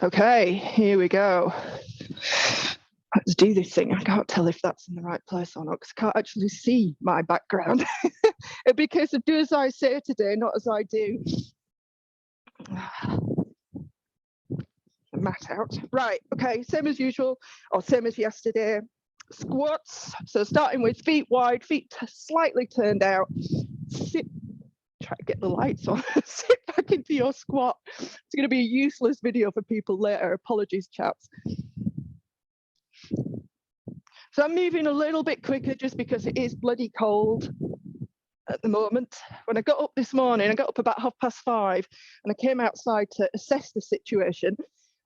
Okay, here we go. Let's do this thing. I can't tell if that's in the right place or not because I can't actually see my background. It'd be a case of do as I say today, not as I do. Mat out. Right, okay, same as usual, or same as yesterday. Squats, so starting with feet wide, feet slightly turned out. Sit, try to get the lights on. Sit back into your squat. It's going to be a useless video for people later. Apologies, chaps. So I'm moving a little bit quicker just because it is bloody cold at the moment. When I got up this morning, I got up about 5:30 and I came outside to assess the situation,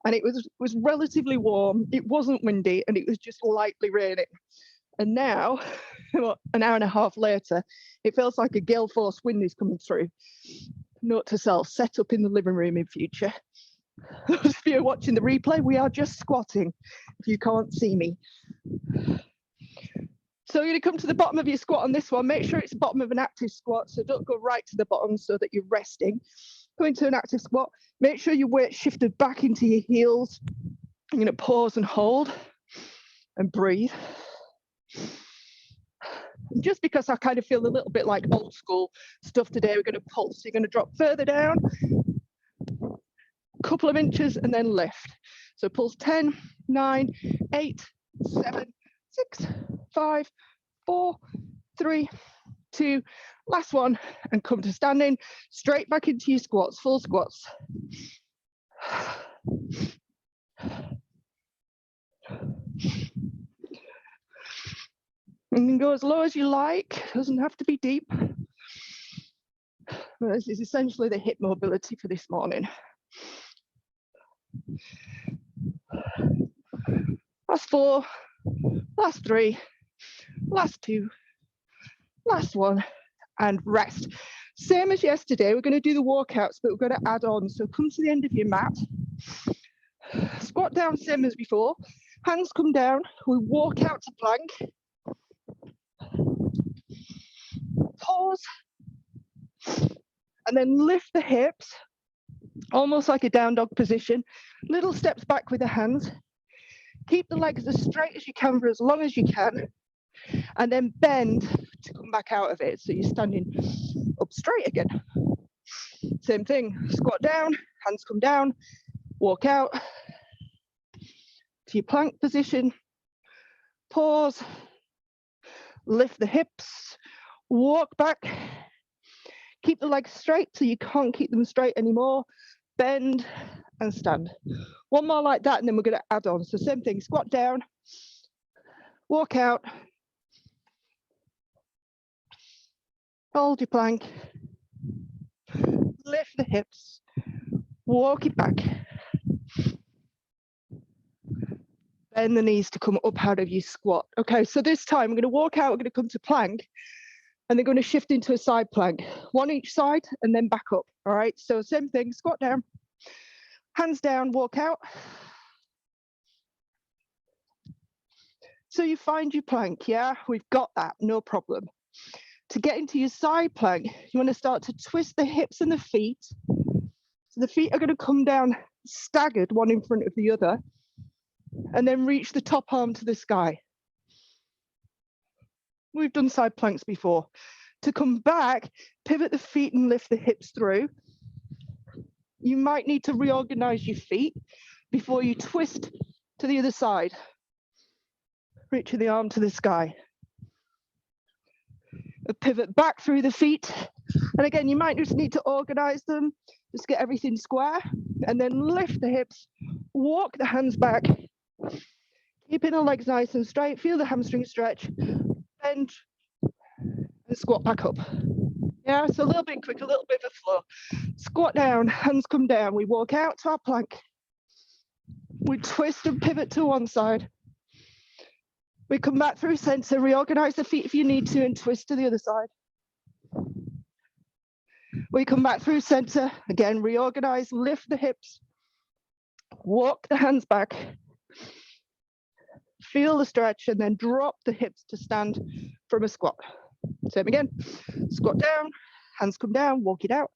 and it was relatively warm, it wasn't windy, and it was just lightly raining. And now, an hour and a half later, it feels like a gale force wind is coming through. Note to self, set up in the living room in future. Those of you watching the replay, we are just squatting if you can't see me. So you're going to come to the bottom of your squat on this one. Make sure it's the bottom of an active squat, so don't go right to the bottom so that you're resting. Go into an active squat. Make sure your weight shifted back into your heels. You're going to pause and hold and breathe. And just because I kind of feel a little bit like old school stuff today, we're going to pulse. You're going to drop further down, a couple of inches, and then lift. So pulse 10, 9, 8, 7, 6, 5, 4, 3, 2, last one, and come to standing, straight back into your squats, full squats. You can go as low as you like, doesn't have to be deep. This is essentially the hip mobility for this morning. Last 4, last 3, last 2, last 1, and rest. Same as yesterday, we're going to do the walkouts, but we're going to add on. So come to the end of your mat, squat down, same as before, hands come down, we walk out to plank, pause, and then lift the hips, almost like a down dog position, little steps back with the hands, keep the legs as straight as you can for as long as you can, and then bend to come back out of it. So you're standing up straight again. Same thing, squat down, hands come down, walk out to your plank position, pause, lift the hips, walk back, keep the legs straight so you can't keep them straight anymore, bend and stand. One more like that and then we're going to add on. So same thing, squat down, walk out, hold your plank, lift the hips, walk it back, bend the knees to come up out of your squat. Okay, so this time we're going to walk out, we're going to come to plank, and they're going to shift into a side plank, one each side and then back up. All right, so same thing, squat down, hands down, walk out. So you find your plank, yeah, we've got that, no problem. To get into your side plank, you want to start to twist the hips and the feet. So the feet are going to come down staggered, one in front of the other, and then reach the top arm to the sky. We've done side planks before. To come back, pivot the feet and lift the hips through. You might need to reorganize your feet before you twist to the other side, reaching the arm to the sky. A pivot back through the feet. And again, you might just need to organize them, just get everything square, and then lift the hips, walk the hands back, keeping the legs nice and straight, feel the hamstring stretch, bend and squat back up. Yeah, so a little bit quick, a little bit of a flow. Squat down, hands come down, we walk out to our plank. We twist and pivot to one side. We come back through center, reorganize the feet if you need to, and twist to the other side. We come back through center, again, reorganize, lift the hips, walk the hands back, feel the stretch, and then drop the hips to stand from a squat. Same again, squat down, hands come down, walk it out.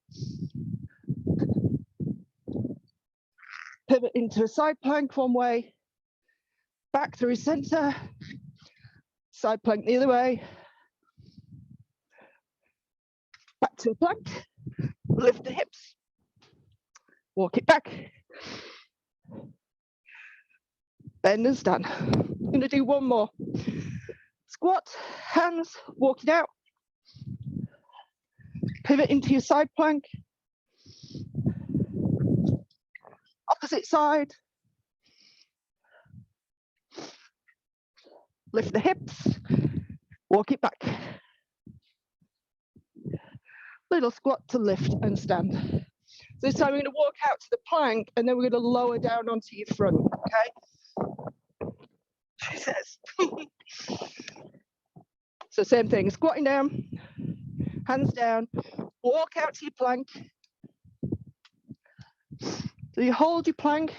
Pivot into a side plank one way, back through center, side plank the other way, back to a plank, lift the hips, walk it back, bend and stand. I'm going to do one more. Squat, hands, walk it out, pivot into your side plank, opposite side, lift the hips, walk it back. Little squat to lift and stand. So this time we're going to walk out to the plank and then we're going to lower down onto your front, okay? She says. So same thing, squatting down, hands down, walk out to your plank. So you hold your plank,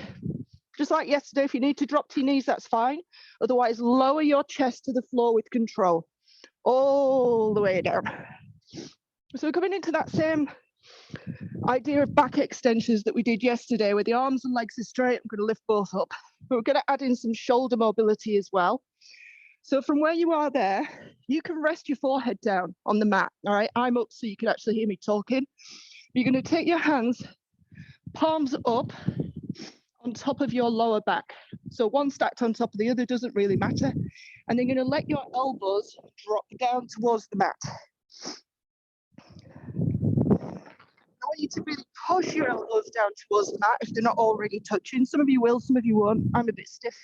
just like yesterday. If you need to drop to your knees, that's fine. Otherwise, lower your chest to the floor with control, all the way down. So we're coming into that same idea of back extensions that we did yesterday, where the arms and legs are straight. I'm going to lift both up, but we're going to add in some shoulder mobility as well. So from where you are there, you can rest your forehead down on the mat. All right, I'm up so you can actually hear me talking. You're going to take your hands, palms up on top of your lower back. So one stacked on top of the other, doesn't really matter. And then you're going to let your elbows drop down towards the mat. I want you to really push your elbows down towards the mat if they're not already touching. Some of you will, some of you won't. I'm a bit stiff,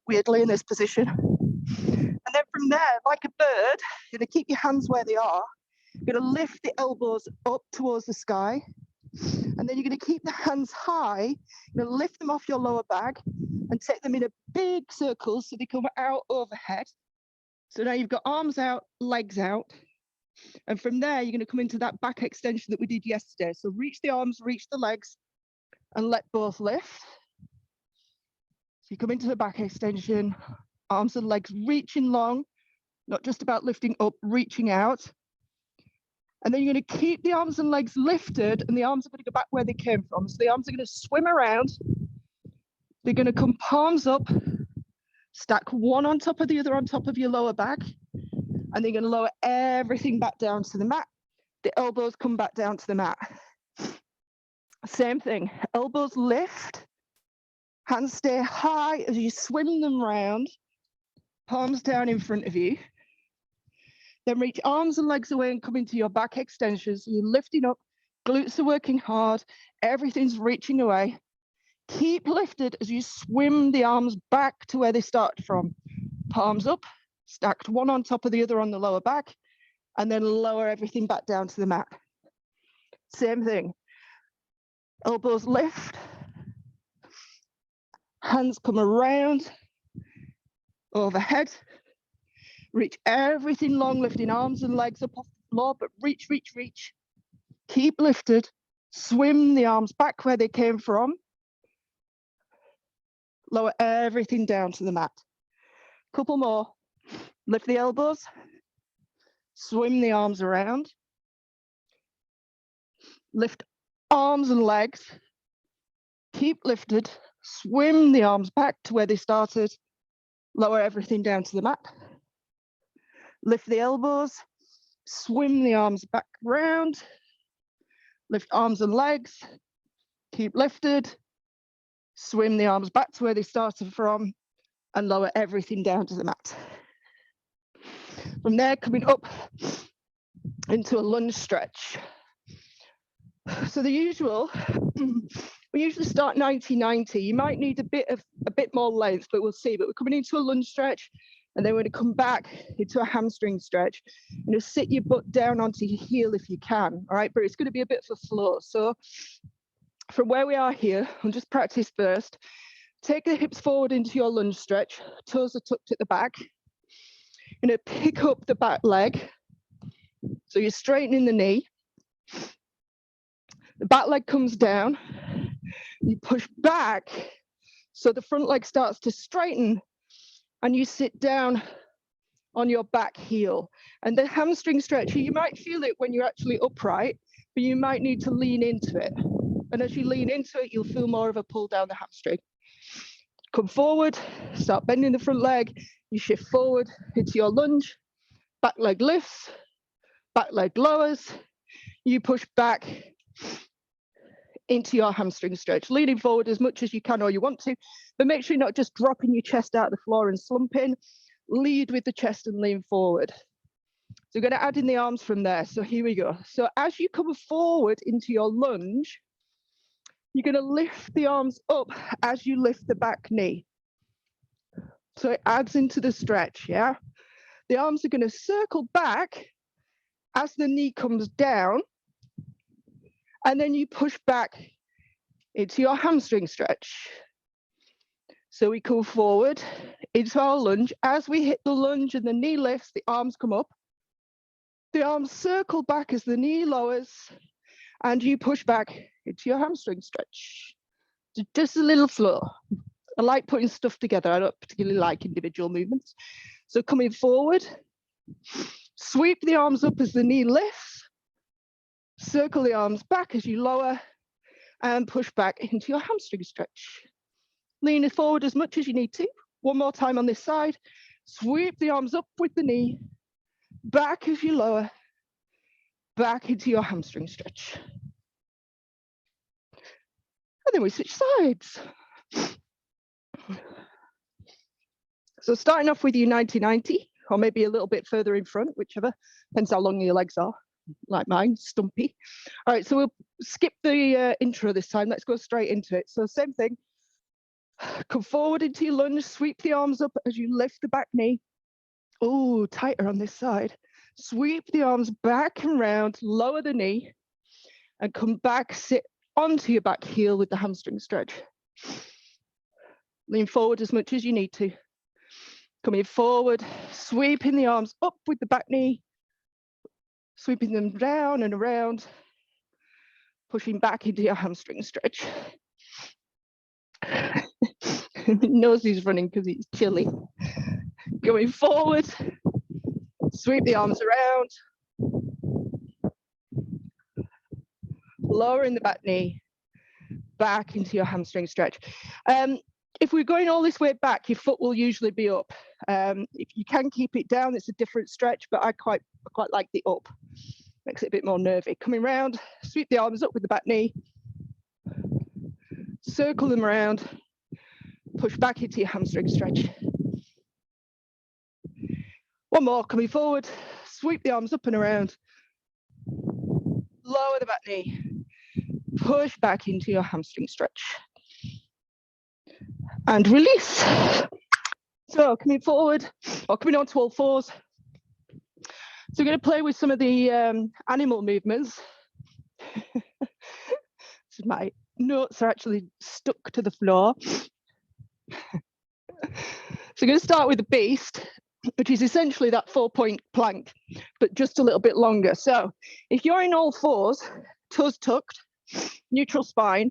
weirdly, in this position. And then from there, like a bird, you're going to keep your hands where they are. You're going to lift the elbows up towards the sky. And then you're going to keep the hands high. You're going to lift them off your lower back and take them in a big circle so they come out overhead. So now you've got arms out, legs out. And from there, you're going to come into that back extension that we did yesterday. So reach the arms, reach the legs, and let both lift. So you come into the back extension, arms and legs reaching long, not just about lifting up, reaching out. And then you're going to keep the arms and legs lifted, and the arms are going to go back where they came from. So the arms are going to swim around. They're going to come palms up, stack one on top of the other on top of your lower back. And they're going to lower everything back down to the mat. The elbows come back down to the mat. Same thing, elbows lift, hands stay high as you swim them round, palms down in front of you. Then reach arms and legs away and come into your back extensions. You're lifting up, glutes are working hard, everything's reaching away. Keep lifted as you swim the arms back to where they started from. Palms up, stacked one on top of the other on the lower back, and then lower everything back down to the mat. Same thing. Elbows lift, hands come around, overhead. Reach everything long, lifting arms and legs up off the floor, but reach, reach, reach. Keep lifted, swim the arms back where they came from. Lower everything down to the mat. Couple more. Lift the elbows, swim the arms around. Lift arms and legs, keep lifted, swim the arms back to where they started. Lower everything down to the mat. Lift the elbows, swim the arms back round, lift arms and legs, keep lifted, swim the arms back to where they started from, and lower everything down to the mat. From there, coming up into a lunge stretch. So the usual, we usually start 90-90. You might need a bit more length, but we'll see. But we're coming into a lunge stretch. And then we're going to come back into a hamstring stretch. You know, sit your butt down onto your heel if you can, all right? But it's going to be a bit of a flow. So from where we are here, I'll just practice first. Take the hips forward into your lunge stretch. Toes are tucked at the back. You're going to pick up the back leg. So you're straightening the knee. The back leg comes down. You push back so the front leg starts to straighten. And you sit down on your back heel. And the hamstring stretch, you might feel it when you're actually upright, but you might need to lean into it. And as you lean into it, you'll feel more of a pull down the hamstring. Come forward, start bending the front leg. You shift forward into your lunge. Back leg lifts, back leg lowers. You push back into your hamstring stretch, leaning forward as much as you can or you want to, but make sure you're not just dropping your chest out of the floor and slumping. Lead with the chest and lean forward. So we're going to add in the arms from there. So here we go. So as you come forward into your lunge, you're going to lift the arms up as you lift the back knee. So it adds into the stretch, yeah? The arms are going to circle back as the knee comes down, and then you push back into your hamstring stretch. So we come forward into our lunge. As we hit the lunge and the knee lifts, the arms come up. The arms circle back as the knee lowers, and you push back into your hamstring stretch. Just a little slow. I like putting stuff together. I don't particularly like individual movements. So coming forward, sweep the arms up as the knee lifts, circle the arms back as you lower, and push back into your hamstring stretch. Lean it forward as much as you need to. One more time on this side. Sweep the arms up with the knee, back as you lower, back into your hamstring stretch. And then we switch sides. So starting off with your 90-90, or maybe a little bit further in front, whichever, depends how long your legs are, like mine, stumpy. All right, so we'll skip the intro this time. Let's go straight into it. So same thing. Come forward into your lunge, sweep the arms up as you lift the back knee. Oh, tighter on this side. Sweep the arms back and round, lower the knee, and come back, sit onto your back heel with the hamstring stretch. Lean forward as much as you need to. Coming forward, sweeping the arms up with the back knee, sweeping them down and around, pushing back into your hamstring stretch. Nosey's running because it's chilly. Going forward, sweep the arms around, lowering the back knee, back into your hamstring stretch. If we're going all this way back, your foot will usually be up. If you can keep it down, it's a different stretch, but I quite like the up. Makes it a bit more nervy. Coming round, sweep the arms up with the back knee, circle them around, push back into your hamstring stretch. One more, coming forward, sweep the arms up and around, lower the back knee, push back into your hamstring stretch. And release. So coming forward, or coming onto all fours. So we're going to play with some of the animal movements. So my notes are actually stuck to the floor. So we're going to start with the beast, which is essentially that 4-point plank, but just a little bit longer. So if you're in all fours, toes tucked, neutral spine,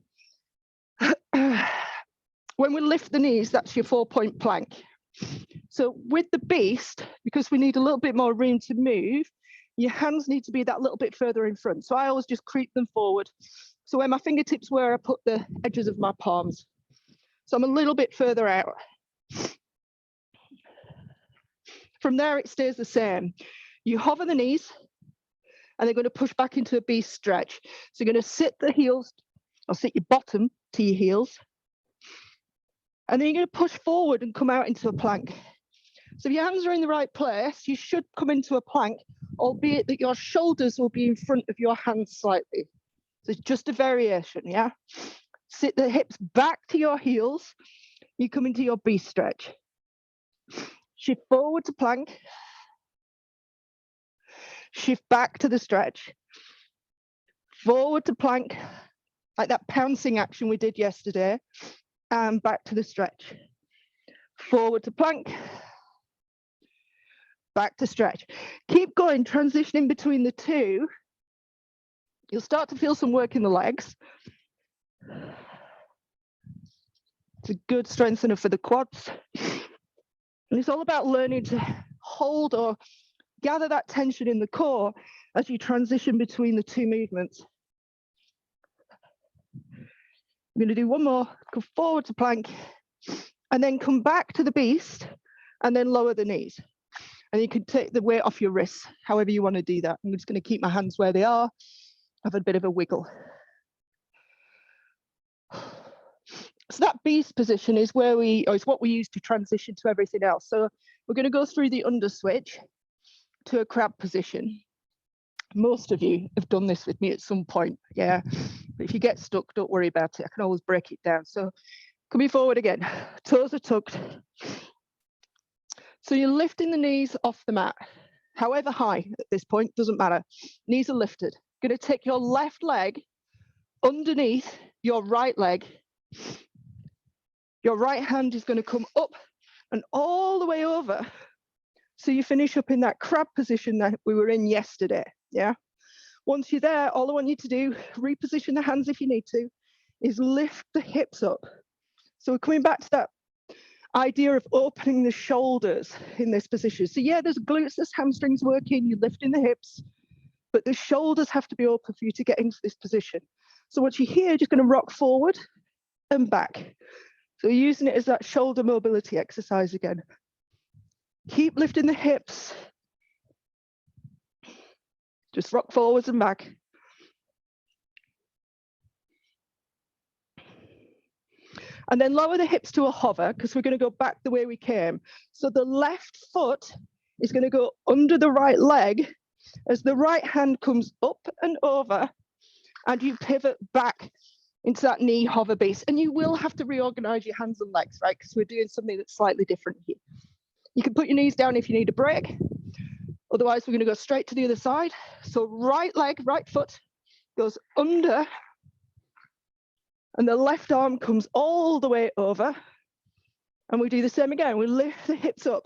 when we lift the knees, that's your 4-point plank. So with the beast, because we need a little bit more room to move, your hands need to be that little bit further in front. So I always just creep them forward. So where my fingertips were, I put the edges of my palms. So I'm a little bit further out. From there, it stays the same. You hover the knees, and they're going to push back into a beast stretch. So you're going to sit the heels, or sit your bottom to your heels. And then you're going to push forward and come out into a plank. So if your hands are in the right place, you should come into a plank, albeit that your shoulders will be in front of your hands slightly. So it's just a variation, yeah? Sit the hips back to your heels. You come into your beast stretch. Shift forward to plank. Shift back to the stretch. Forward to plank, like that pouncing action we did yesterday. And back to the stretch. Forward to plank. Back to stretch. Keep going, transitioning between the two. You'll start to feel some work in the legs. It's a good strengthener for the quads. And it's all about learning to hold or gather that tension in the core as you transition between the two movements. I'm going to do one more, go forward to plank, and then come back to the beast, and then lower the knees. And you can take the weight off your wrists, however you want to do that. I'm just going to keep my hands where they are, have a bit of a wiggle. So that beast position is where is what we use to transition to everything else. So we're going to go through the under switch to a crab position. Most of you have done this with me at some point, yeah. But if you get stuck, don't worry about it. I can always break it down. So coming forward again, toes are tucked. So you're lifting the knees off the mat, however high at this point, doesn't matter. Knees are lifted. Going to take your left leg underneath your right leg. Your right hand is going to come up and all the way over. So you finish up in that crab position that we were in yesterday, yeah? Once you're there, all I want you to do, reposition the hands if you need to, is lift the hips up. So we're coming back to that idea of opening the shoulders in this position. So yeah, there's glutes, there's hamstrings working, you're lifting the hips, but the shoulders have to be open for you to get into this position. So once you're here, just going to rock forward and back. So using it as that shoulder mobility exercise again. Keep lifting the hips. Just rock forwards and back. And then lower the hips to a hover because we're going to go back the way we came. So the left foot is going to go under the right leg as the right hand comes up and over and you pivot back into that knee hover base. And you will have to reorganize your hands and legs, right? Because we're doing something that's slightly different here. You can put your knees down if you need a break. Otherwise, we're going to go straight to the other side. So right leg, right foot goes under, and the left arm comes all the way over. And we do the same again. We lift the hips up.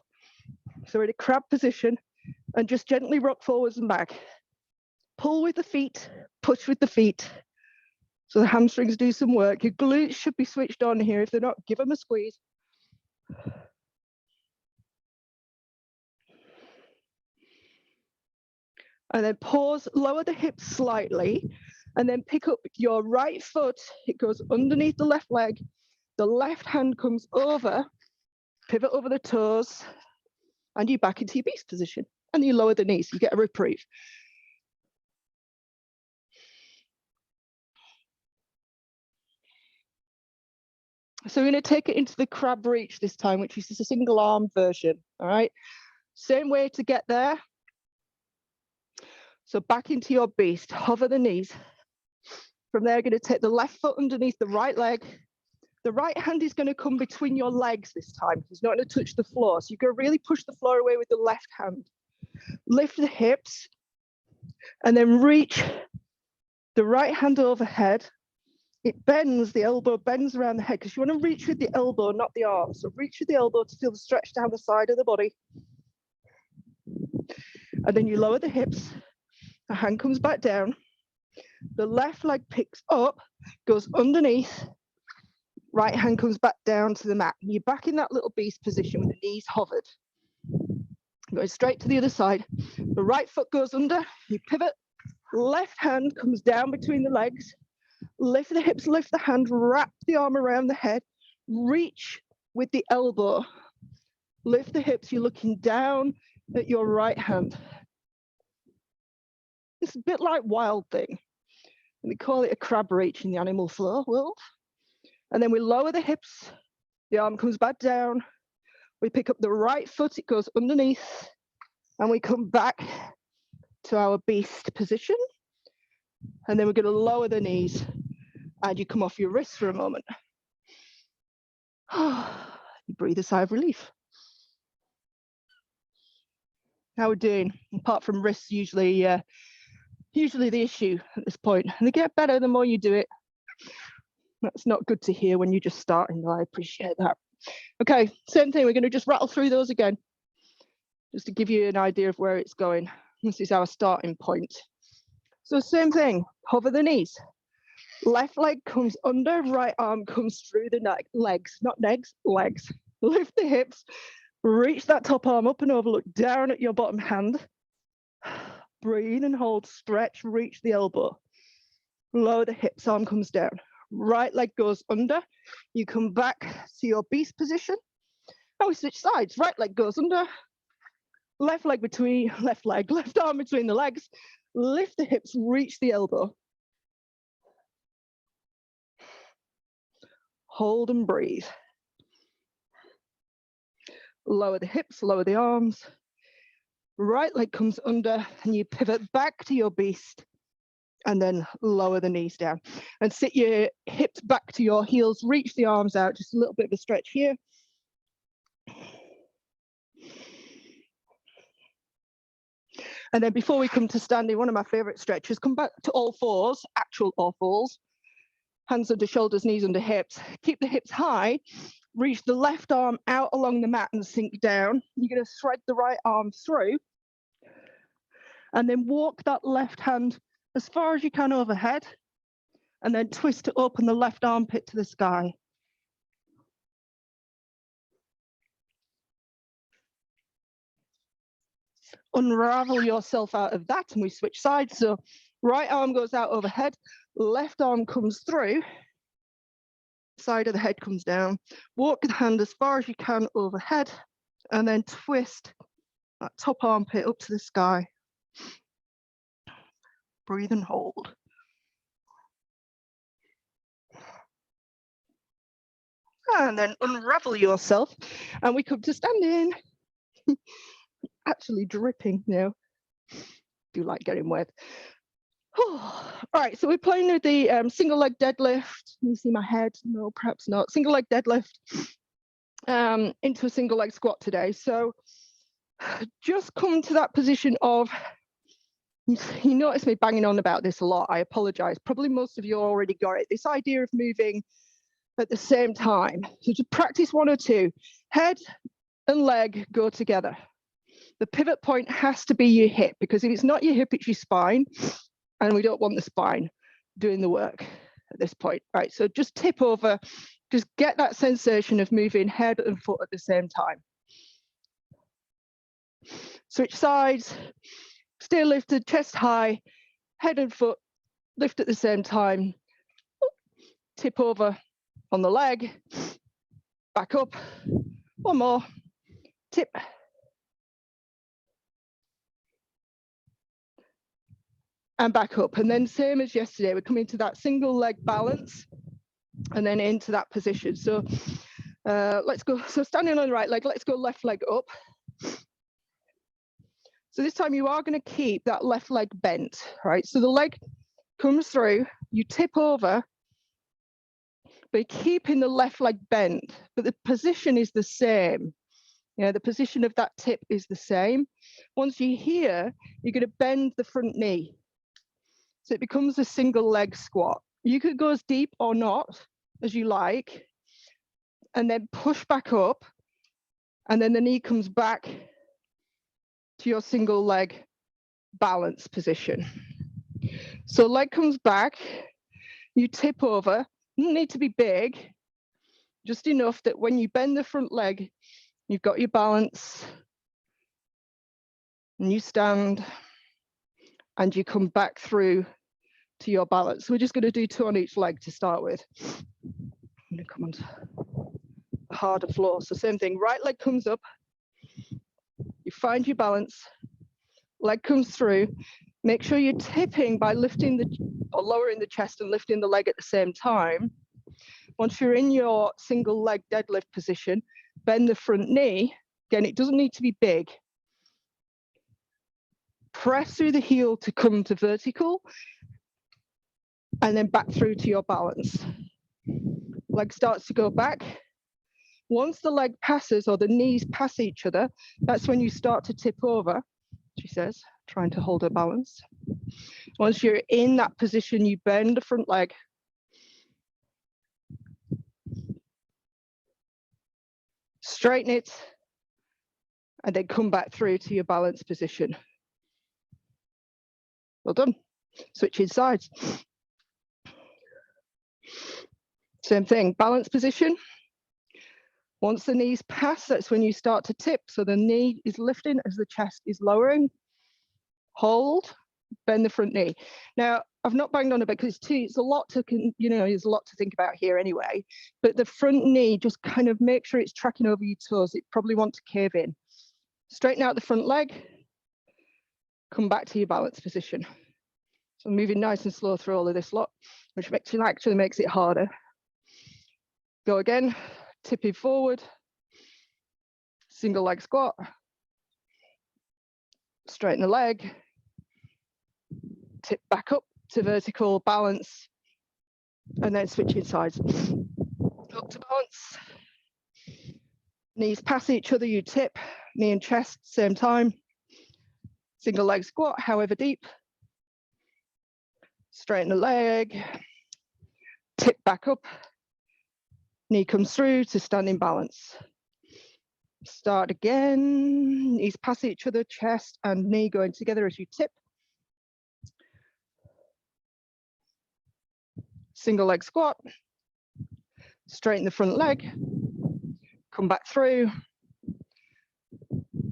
So we're in a crab position and just gently rock forwards and back. Pull with the feet, push with the feet. So the hamstrings do some work. Your glutes should be switched on here. If they're not, give them a squeeze. And then pause, lower the hips slightly, and then pick up your right foot. It goes underneath the left leg. The left hand comes over, pivot over the toes, and you back into your beast position. And you lower the knees, you get a reprieve. So we're going to take it into the crab reach this time, which is a single arm version, all right? Same way to get there. So back into your beast, hover the knees. From there, you're going to take the left foot underneath the right leg. The right hand is going to come between your legs this time. It's not going to touch the floor. So you're going to really push the floor away with the left hand. Lift the hips and then reach the right hand overhead. It bends, the elbow bends around the head because you want to reach with the elbow, not the arm. So reach with the elbow to feel the stretch down the side of the body. And then you lower the hips. The hand comes back down. The left leg picks up, goes underneath. Right hand comes back down to the mat. You're back in that little beast position with the knees hovered. Going straight to the other side. The right foot goes under, you pivot. Left hand comes down between the legs. Lift the hips, lift the hand, wrap the arm around the head. Reach with the elbow. Lift the hips, you're looking down at your right hand. It's a bit like Wild Thing. We call it a crab reach in the animal flow world. And then we lower the hips, the arm comes back down. We pick up the right foot, it goes underneath, and we come back to our beast position. And then we're going to lower the knees, and you come off your wrists for a moment. You breathe a sigh of relief. How we're doing, apart from wrists, usually the issue at this point. And they get better the more you do it. That's not good to hear when you're just starting. I appreciate that. Okay, same thing. We're going to just rattle through those again, just to give you an idea of where it's going. This is our starting point. So same thing, hover the knees. Left leg comes under, right arm comes through the legs, not legs, legs. Lift the hips, reach that top arm up and over, look down at your bottom hand. Breathe and hold, stretch, reach the elbow. Lower the hips, arm comes down. Right leg goes under. You come back to your beast position. Now we switch sides. Right leg goes under. Left arm between the legs. Lift the hips, reach the elbow. Hold and breathe. Lower the hips, lower the arms. Right leg comes under and you pivot back to your beast and then lower the knees down and sit your hips back to your heels, reach the arms out, just a little bit of a stretch here. And then before we come to standing, one of my favorite stretches, come back to all fours, actual all fours. Hands under shoulders, knees under hips. Keep the hips high. Reach the left arm out along the mat and sink down. You're going to thread the right arm through. And then walk that left hand as far as you can overhead. And then twist to open the left armpit to the sky. Unravel yourself out of that and we switch sides. So right arm goes out overhead, left arm comes through, side of the head comes down. Walk the hand as far as you can overhead and then twist that top armpit up to the sky. Breathe and hold. And then unravel yourself and we come to standing. Actually dripping now. Do like getting wet. All right, so we're playing with the single leg deadlift. Can you see my head? No, perhaps not. Single leg deadlift into a single leg squat today. So just come to that position of, you notice me banging on about this a lot. I apologize. Probably most of you already got it. This idea of moving at the same time. So to practice one or two, head and leg go together. The pivot point has to be your hip, because if it's not your hip, it's your spine. And we don't want the spine doing the work at this point. Right, so just tip over, just get that sensation of moving head and foot at the same time. Switch sides, stay lifted, chest high, head and foot lift at the same time. Tip over on the leg, back up, one more, tip. And back up, and then same as yesterday, we're coming to that single leg balance and then into that position. So let's go, so standing on the right leg, let's go left leg up. So this time you are going to keep that left leg bent, right? So the leg comes through, you tip over, but you're keeping the left leg bent, but the position is the same. You know, the position of that tip is the same. Once you're here, you're going to bend the front knee. So it becomes a single leg squat. You could go as deep or not as you like, and then push back up, and then the knee comes back to your single leg balance position. So leg comes back, you tip over, doesn't need to be big, just enough that when you bend the front leg, you've got your balance, and you stand, and you come back through to your balance. So we're just going to do 2 on each leg to start with. I'm going to come on to a harder floor. So same thing, right leg comes up, you find your balance, leg comes through, make sure you're tipping by lifting or lowering the chest and lifting the leg at the same time. Once you're in your single leg deadlift position, bend the front knee. Again, it doesn't need to be big. Press through the heel to come to vertical, and then back through to your balance. Leg starts to go back. Once the leg passes or the knees pass each other, that's when you start to tip over, she says, trying to hold her balance. Once you're in that position, you bend the front leg. Straighten it, and then come back through to your balance position. Well done. Switching sides. Same thing, balance position. Once the knees pass, that's when you start to tip. So the knee is lifting as the chest is lowering. Hold, bend the front knee. Now, I've not banged on it because it's a lot to, there's a lot to think about here anyway. But the front knee, just kind of make sure it's tracking over your toes. It probably want to cave in. Straighten out the front leg. Come back to your balance position. So moving nice and slow through all of this lot, which actually makes it harder. Go again, tipping forward. Single leg squat. Straighten the leg. Tip back up to vertical balance, and then switching sides. Up to balance. Knees pass each other, you tip, knee and chest, same time. Single leg squat, however deep. Straighten the leg, tip back up. Knee comes through to standing balance. Start again, knees pass each other, chest and knee going together as you tip. Single leg squat, straighten the front leg, come back through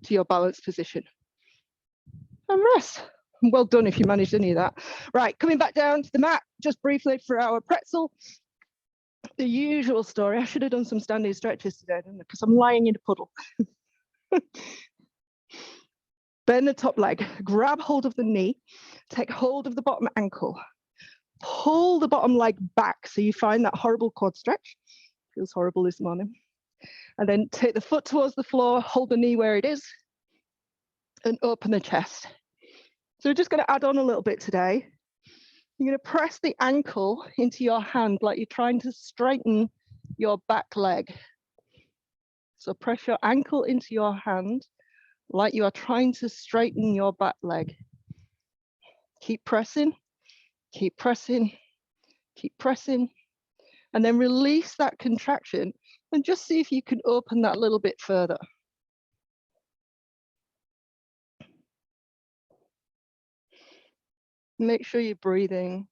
to your balanced position. And rest. Well done if you managed any of that. Right, coming back down to the mat, just briefly for our pretzel. The usual story, I should have done some standing stretches today, because I'm lying in a puddle. Bend the top leg, grab hold of the knee, take hold of the bottom ankle. Pull the bottom leg back so you find that horrible quad stretch. Feels horrible this morning. And then take the foot towards the floor, hold the knee where it is, and open the chest. So we're just going to add on a little bit today. You're going to press the ankle into your hand like you're trying to straighten your back leg. So press your ankle into your hand like you are trying to straighten your back leg. Keep pressing. Keep pressing, keep pressing, and then release that contraction and just see if you can open that a little bit further. Make sure you're breathing.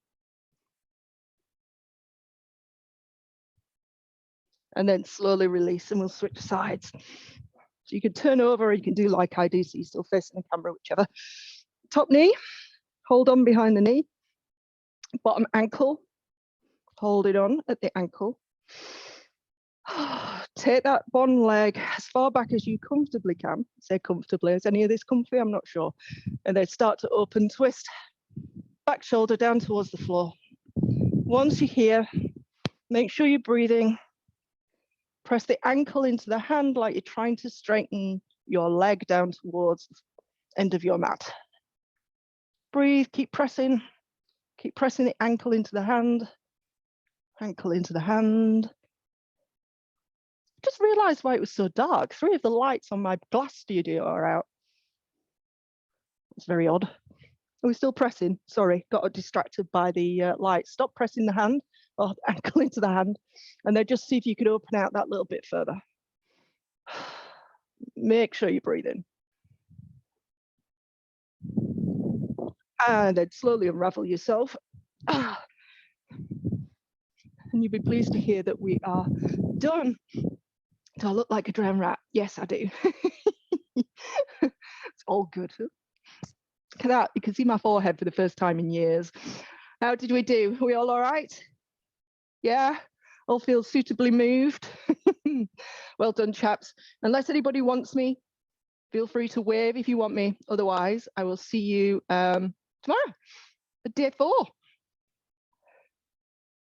And then slowly release, and we'll switch sides. So you can turn over, or you can do like I do, so you're still facing the camera, whichever. Top knee, hold on behind the knee. Bottom ankle, hold it on at the ankle. Take that bottom leg as far back as you comfortably can. Say comfortably, is any of this comfy? I'm not sure. And then start to open twist. Back shoulder down towards the floor. Once you're here, make sure you're breathing. Press the ankle into the hand like you're trying to straighten your leg down towards the end of your mat. Breathe, keep pressing. Keep pressing the ankle into the hand, ankle into the hand. Just realized why it was so dark. 3 of the lights on my glass studio are out. It's very odd. Are we still pressing? Sorry, got distracted by the light. Stop pressing the hand or ankle into the hand, and then just see if you could open out that little bit further. Make sure you breathe in. And then slowly unravel yourself. And you'll be pleased to hear that we are done. Do I look like a drowned rat? Yes, I do. It's all good. Look at that. You can see my forehead for the first time in years. How did we do? Are we all right? Yeah? All feel suitably moved? Well done, chaps. Unless anybody wants me, feel free to wave if you want me. Otherwise, I will see you tomorrow, day 4.